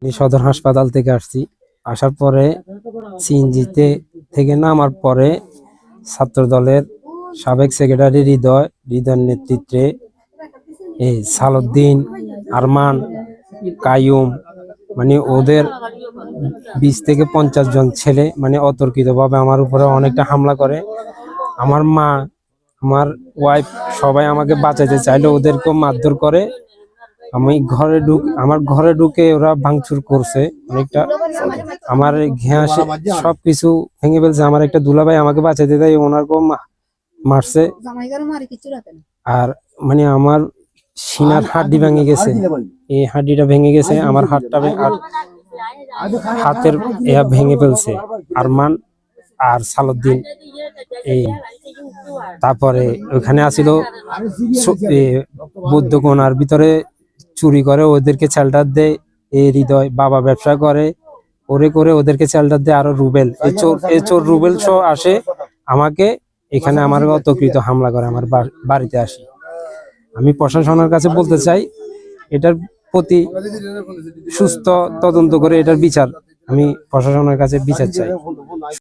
আমি সদর হাসপাতাল থেকে আসছি। আসার পরে সিএনজিতে থেকে নামার পরে ছাত্র দলের সাবেক সেক্রেটারি হৃদয়ের নেতৃত্বে এই সালাউদ্দিন, আরমান, কাইয়ুম মানে ওদের 20 থেকে 50 জন ছেলে মানে অতর্কিতভাবে আমার উপরে অনেকটা হামলা করে। আমার মা, আমার ওয়াইফ সবাই আমাকে বাঁচাতে চাইলে ওদেরকেও মারধর করে। আমার ঘরে ঢুকে ওরা ভাঙচুর করছে অনেকটা। আমার ঘেঁষে সবকিছু ভেঙে ফেলছে। আমার একটা দুলাভাই আমাকে বাঁচাতে দেয়, ওনাকেও মারছে। আর মানে আমার সিনার হাড্ডি ভেঙে গেছে, এই হাড্ডিটা ভেঙে গেছে। আমার হাতের ভেঙে ফেলছে আরমান আর সালাউদ্দিন। এই তারপরে ওখানে আসিল বৌদ্ধকোনার ভিতরে চুরি করে ওদেরকে শেল্টার দেয়। এই হৃদয় বাবা ব্যবসা করে, করে ওদেরকে শেল্টার দেয়। আরো রুবেল, এই চোর রুবেল সহ আসে আমাকে এখানে আমার অতর্কিত হামলা করে আমার বাড়িতে আসি। আমি প্রশাসনের কাছে বলতে চাই, এটার প্রতি সুস্থ তদন্ত করে এটার বিচার, আমি প্রশাসনের কাছে বিচার চাই।